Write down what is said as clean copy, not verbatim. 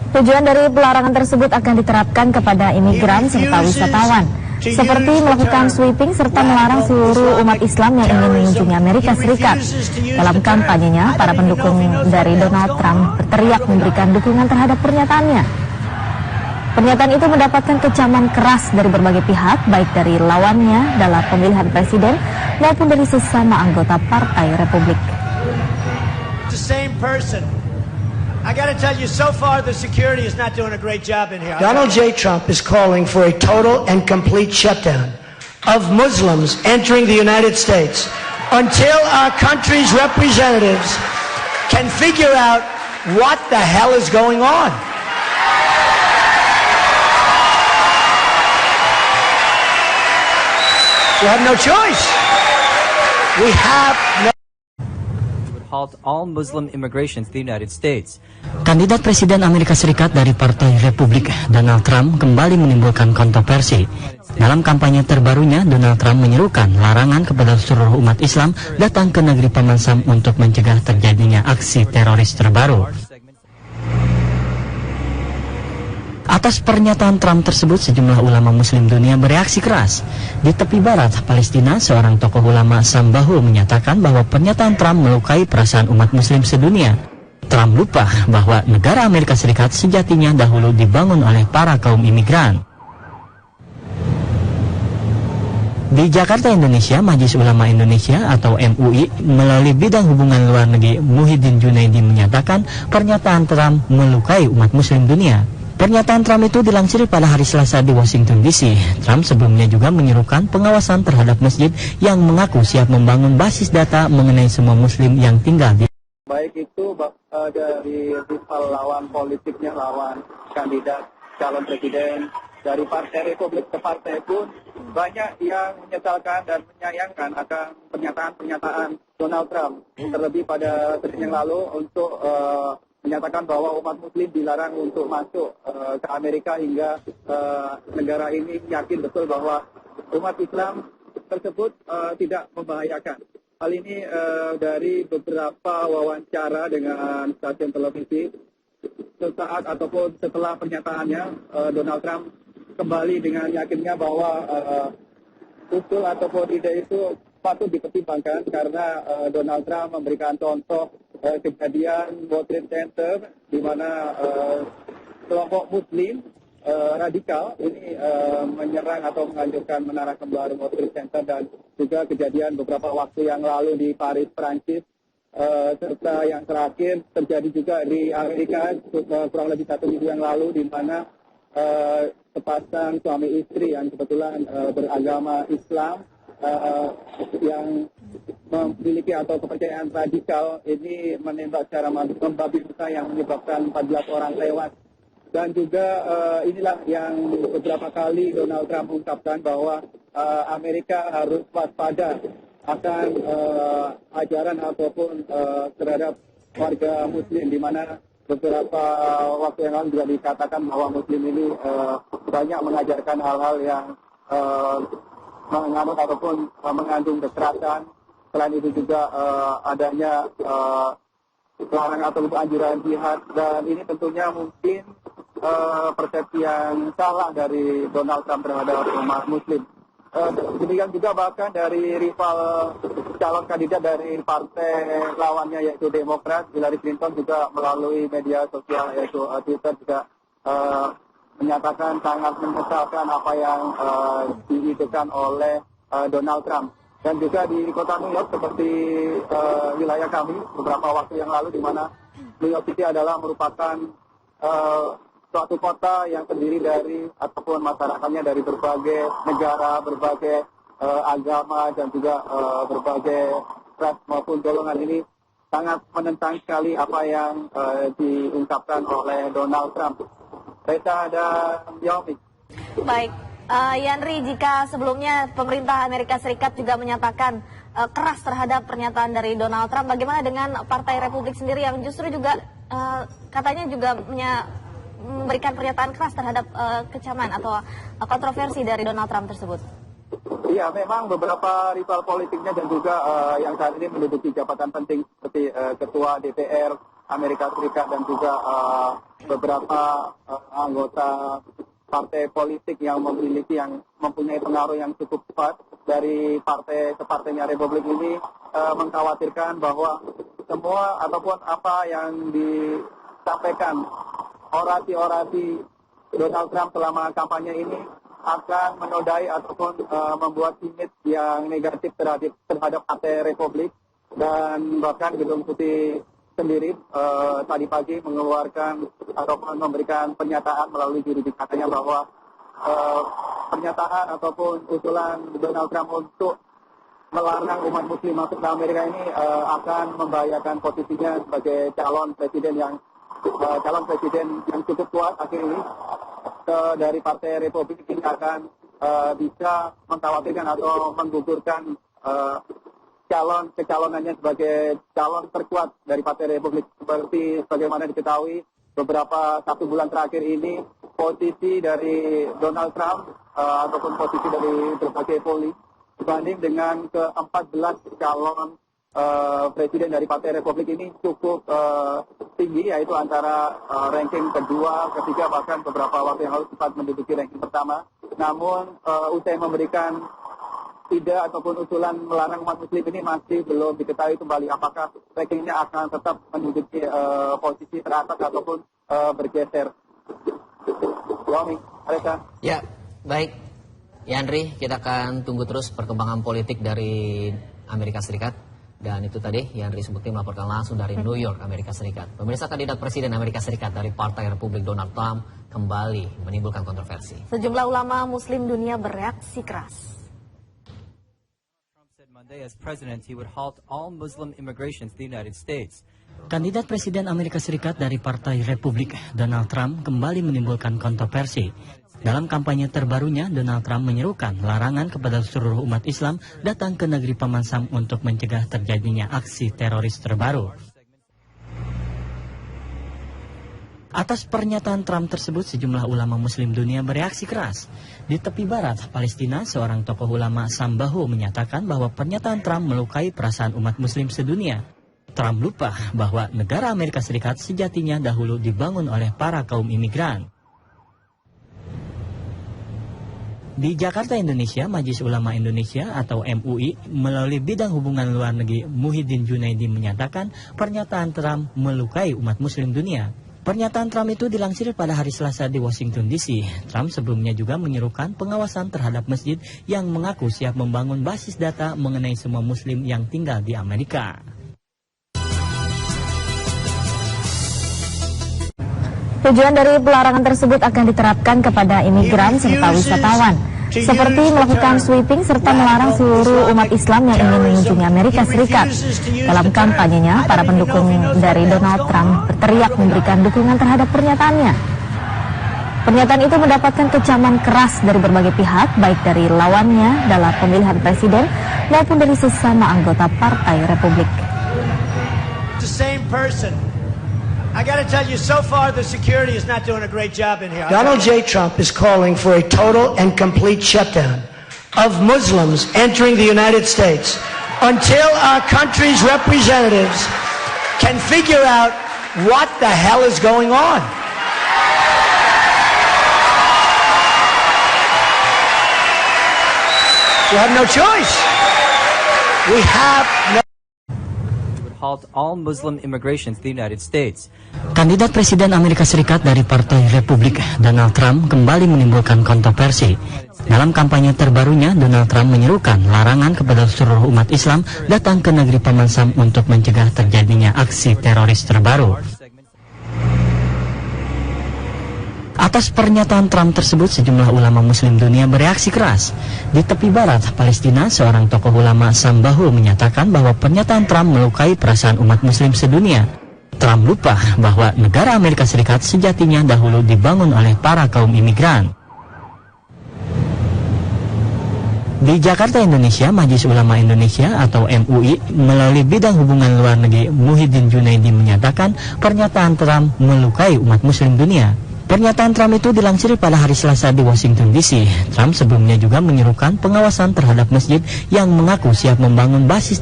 Tujuan dari pelarangan tersebut akan diterapkan kepada imigran serta wisatawan, seperti melakukan sweeping serta melarang seluruh umat Islam yang ingin mengunjungi Amerika Serikat. Dalam kampanyenya, para pendukung dari Donald Trump berteriak memberikan dukungan terhadap pernyataannya. Pernyataan itu mendapatkan kecaman keras dari berbagai pihak, baik dari lawannya dalam pemilihan presiden maupun dari sesama anggota Partai Republik. I got to tell you, so far the security is not doing a great job in here. Donald J. Trump is calling for a total and complete shutdown of Muslims entering the United States until our country's representatives can figure out what the hell is going on. We have no choice. We have no halt all Muslim immigration to the United States. Kandidat Presiden Amerika Serikat dari Partai Republik, Donald Trump, kembali menimbulkan kontroversi. Dalam kampanye terbarunya, Donald Trump menyerukan larangan kepada seluruh umat Islam datang ke negeri Paman Sam untuk mencegah terjadinya aksi teroris terbaru. Atas pernyataan Trump tersebut, sejumlah ulama muslim dunia bereaksi keras. Di tepi barat Palestina, seorang tokoh ulama Sambahul menyatakan bahwa pernyataan Trump melukai perasaan umat muslim sedunia. Trump lupa bahwa negara Amerika Serikat sejatinya dahulu dibangun oleh para kaum imigran. Di Jakarta, Indonesia, Majelis Ulama Indonesia atau MUI melalui bidang hubungan luar negeri Muhyiddin Junaidi menyatakan pernyataan Trump melukai umat muslim dunia. Pernyataan Trump itu dilansir pada hari Selasa di Washington DC. Trump sebelumnya juga menyerukan pengawasan terhadap masjid yang mengaku siap membangun basis data mengenai semua muslim yang tinggal di baik itu dari rival lawan politiknya, lawan kandidat calon presiden dari Partai Republik ke partai pun banyak yang menyesalkan dan menyayangkan akan pernyataan-pernyataan Donald Trump, terlebih pada Senin yang lalu untuk menyatakan bahwa umat muslim dilarang untuk masuk ke Amerika hingga negara ini yakin betul bahwa umat Islam tersebut tidak membahayakan. Hal ini dari beberapa wawancara dengan stasiun televisi sesaat ataupun setelah pernyataannya, Donald Trump kembali dengan yakinnya bahwa usul ataupun ide itu patut dipertimbangkan karena Donald Trump memberikan contoh kejadian World Trade Center di mana kelompok Muslim radikal ini menyerang atau menghancurkan menara kembar World Trade Center, dan juga kejadian beberapa waktu yang lalu di Paris, Prancis, serta yang terakhir terjadi juga di Amerika kurang lebih 1 minggu yang lalu di mana sepasang suami istri yang kebetulan beragama Islam yang memiliki atau kepercayaan radikal ini menembak secara membabi buta yang menyebabkan 14 orang tewas. Dan juga inilah yang beberapa kali Donald Trump ungkapkan bahwa Amerika harus waspada akan ajaran ataupun terhadap warga muslim, di mana beberapa waktu yang lalu juga dikatakan bahwa muslim ini banyak mengajarkan hal-hal yang menganut ataupun mengandung kekerasan. Selain itu juga adanya larangan atau anjuran jihad, dan ini tentunya mungkin persepsi yang salah dari Donald Trump terhadap umat muslim. Demikian juga bahkan dari rival calon kandidat dari partai lawannya yaitu Demokrat, Hillary Clinton, juga melalui media sosial yaitu Twitter juga menyatakan sangat menyesalkan apa yang diidekan oleh Donald Trump. Dan juga di kota New York seperti wilayah kami beberapa waktu yang lalu, di mana New York City adalah merupakan suatu kota yang terdiri dari ataupun masyarakatnya dari berbagai negara, berbagai agama, dan juga berbagai ras maupun golongan. Ini sangat menentang sekali apa yang diungkapkan oleh Donald Trump. Reza dan Yomi. Baik, Yanri, jika sebelumnya pemerintah Amerika Serikat juga menyatakan keras terhadap pernyataan dari Donald Trump, bagaimana dengan Partai Republik sendiri yang justru juga katanya juga memberikan pernyataan keras terhadap kecaman atau kontroversi dari Donald Trump tersebut? Iya, memang beberapa rival politiknya dan juga yang saat ini menduduki jabatan penting seperti Ketua DPR Amerika Serikat dan juga beberapa anggota partai politik yang mempunyai pengaruh yang cukup kuat dari partai separtainya Republik ini mengkhawatirkan bahwa semua ataupun apa yang disampaikan orasi-orasi Donald Trump selama kampanye ini akan menodai ataupun membuat image yang negatif terhadap partai Republik, dan bahkan Gedung Putih sendiri tadi pagi mengeluarkan ataupun memberikan pernyataan melalui juru bicaranya bahwa pernyataan ataupun usulan Donald Trump untuk melarang umat muslim masuk ke Amerika ini akan membahayakan posisinya sebagai calon presiden yang cukup kuat akhir ini dari Partai Republik ini akan bisa mengkhawatirkan atau menggugurkan kecalonannya sebagai calon terkuat dari Partai Republik. Seperti sebagaimana diketahui beberapa 1 bulan terakhir ini posisi dari Donald Trump ataupun posisi dari berbagai poli dibanding dengan ke-14 calon presiden dari Partai Republik ini cukup tinggi, yaitu antara ranking kedua, ketiga, bahkan beberapa waktu yang lalu sempat menduduki ranking pertama. Namun usai memberikan ide ataupun usulan melarang umat muslim ini masih belum diketahui kembali apakah rankingnya akan tetap menduduki posisi teratas ataupun bergeser. Ya, baik. Yandri, kita akan tunggu terus perkembangan politik dari Amerika Serikat. Dan itu tadi Yandri Subukti melaporkan langsung dari New York, Amerika Serikat. Pemirsa, kandidat Presiden Amerika Serikat dari Partai Republik Donald Trump kembali menimbulkan kontroversi. Sejumlah ulama muslim dunia bereaksi keras. As president, he would halt all Muslim immigration to the United States. Kandidat Presiden Amerika Serikat dari Partai Republik, Donald Trump, kembali menimbulkan kontroversi. Dalam kampanye terbarunya, Donald Trump menyerukan larangan kepada seluruh umat Islam datang ke negeri Paman Sam untuk mencegah terjadinya aksi teroris terbaru. Atas pernyataan Trump tersebut, sejumlah ulama muslim dunia bereaksi keras. Di tepi barat Palestina, seorang tokoh ulama Sambahu menyatakan bahwa pernyataan Trump melukai perasaan umat muslim sedunia. Trump lupa bahwa negara Amerika Serikat sejatinya dahulu dibangun oleh para kaum imigran. Di Jakarta, Indonesia, Majelis Ulama Indonesia atau MUI melalui bidang hubungan luar negeri Muhyiddin Junaidi menyatakan pernyataan Trump melukai umat muslim dunia. Pernyataan Trump itu dilansir pada hari Selasa di Washington DC. Trump sebelumnya juga menyerukan pengawasan terhadap masjid yang mengaku siap membangun basis data mengenai semua muslim yang tinggal di Amerika. Tujuan dari pelarangan tersebut akan diterapkan kepada imigran serta wisatawan, seperti melakukan sweeping serta melarang seluruh umat Islam yang ingin mengunjungi Amerika Serikat. Dalam kampanyenya, para pendukung dari Donald Trump berteriak memberikan dukungan terhadap pernyataannya. Pernyataan itu mendapatkan kecaman keras dari berbagai pihak, baik dari lawannya dalam pemilihan presiden maupun dari sesama anggota Partai Republik. The same person. I got to tell you, so far the security is not doing a great job in here. Donald J. Trump is calling for a total and complete shutdown of Muslims entering the United States until our country's representatives can figure out what the hell is going on. We have no choice. We have no Halt all Muslim immigration to the United States. Kandidat Presiden Amerika Serikat dari Partai Republik, Donald Trump, kembali menimbulkan kontroversi. Dalam kampanye terbarunya, Donald Trump menyerukan larangan kepada seluruh umat Islam datang ke negeri Paman Sam untuk mencegah terjadinya aksi teroris terbaru. Atas pernyataan Trump tersebut, sejumlah ulama muslim dunia bereaksi keras. Di tepi barat Palestina, seorang tokoh ulama Sambahu menyatakan bahwa pernyataan Trump melukai perasaan umat muslim sedunia. Trump lupa bahwa negara Amerika Serikat sejatinya dahulu dibangun oleh para kaum imigran. Di Jakarta, Indonesia, Majelis Ulama Indonesia atau MUI melalui bidang hubungan luar negeri Muhyiddin Junaidi menyatakan pernyataan Trump melukai umat muslim dunia. Pernyataan Trump itu dilansir pada hari Selasa di Washington DC. Trump sebelumnya juga menyerukan pengawasan terhadap masjid yang mengaku siap membangun basis